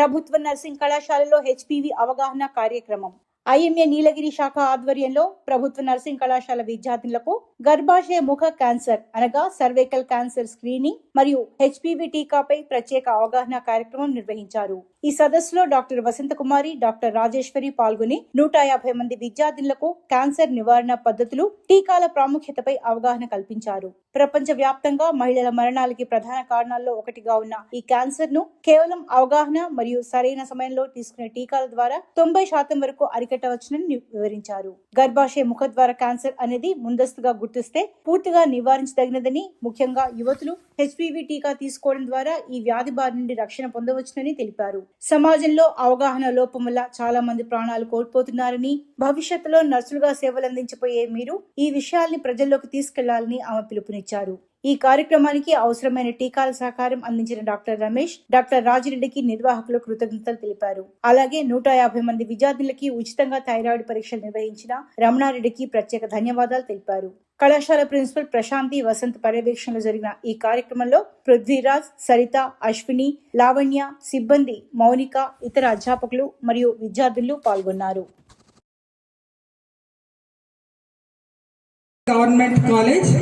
ప్రభుత్వ నర్సింగ్ కళాశాలలో హెచ్పివి అవగాహన కార్యక్రమం. ఐఎంఏ నీలగిరి శాఖ ఆధ్వర్యంలో ప్రభుత్వ నర్సింగ్ కళాశాల విద్యార్థులకు గర్భాశయ ముఖ క్యాన్సర్ అనగా సర్వైకల్ క్యాన్సర్ స్క్రీనింగ్ మరియు హెచ్పివి టీకాపై ప్రత్యేక అవగాహన కార్యక్రమం నిర్వహించారు. ఈ సదస్సులో డాక్టర్ వసంత కుమారి, డాక్టర్ రాజేశ్వరి పాల్గొని 150 మంది విద్యార్థులకు క్యాన్సర్ నివారణ పద్ధతులు, టీకాల ప్రాముఖ్యతపై అవగాహన కల్పించారు. ప్రపంచ వ్యాప్తంగా మహిళల మరణాలకి ప్రధాన కారణాల్లో ఒకటిగా ఉన్న ఈ క్యాన్సర్ ను కేవలం అవగాహన మరియు సరైన సమయంలో తీసుకునే టీకాల ద్వారా 90% వరకు అరికట్టవచ్చునని వివరించారు. గర్భాశయ ముఖద్వార క్యాన్సర్ అనేది ముందస్తుగా గుర్తిస్తే పూర్తిగా నివారించదగినదని, ముఖ్యంగా యువతులు హెచ్పివి టీకా తీసుకోవడం ద్వారా ఈ వ్యాధి బారి నుండి రక్షణ పొందవచ్చునని తెలిపారు. సమాజంలో అవగాహన లోపం వల్ల చాలా మంది ప్రాణాలు కోల్పోతున్నారని, భవిష్యత్తులో నర్సులుగా సేవలందించబోయే మీరు ఈ విషయాల్ని ప్రజల్లోకి తీసుకెళ్లాలని ఆమె పిలుపునిచ్చారు. ఈ కార్యక్రమానికి అవసరమైన టీకాల సహకారం అందించిన డాక్టర్ రమేష్, డాక్టర్ రాజిరెడ్డికి నిర్వాహకులు కృతజ్ఞతలు తెలిపారు. అలాగే 150 మంది విద్యార్థులకి ఉచితంగా థైరాయిడ్ పరీక్షలు నిర్వహించిన రమణారెడ్డికి ప్రత్యేక ధన్యవాదాలు తెలిపారు. కళాశాల ప్రిన్సిపల్ ప్రశాంతి వసంత్ పర్యవేక్షణలో జరిగిన ఈ కార్యక్రమంలో పృథ్వీరాజ్, సరిత, అశ్విని, లావణ్య, సిబ్బంది, మౌనిక, ఇతర అధ్యాపకులు మరియు విద్యార్థులు పాల్గొన్నారు. Government college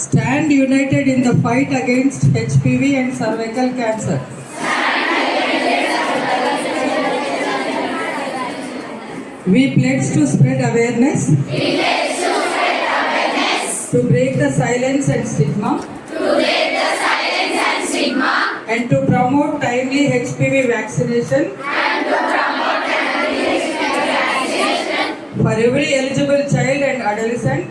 stand united in the fight against HPV and cervical cancer. We pledge to spread awareness, to break the silence and stigma, and to promote timely HPV vaccination for every eligible child and adolescent.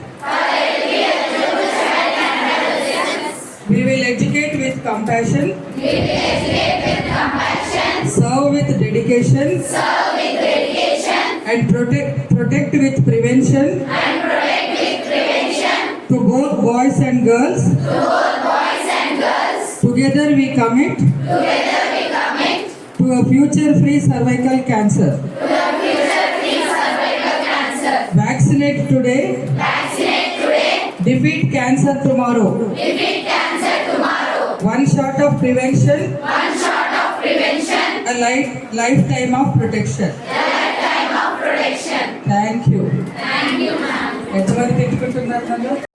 We will educate with compassion, serve with dedication, and protect with prevention, to both boys and girls. Together we commit to a future-free cervical cancer. Vaccinate today, defeat cancer tomorrow. One shot of prevention, a lifetime of protection. Thank you. Thank you, ma'am. ఎంతమంది పెట్టుకుంటున్నారు?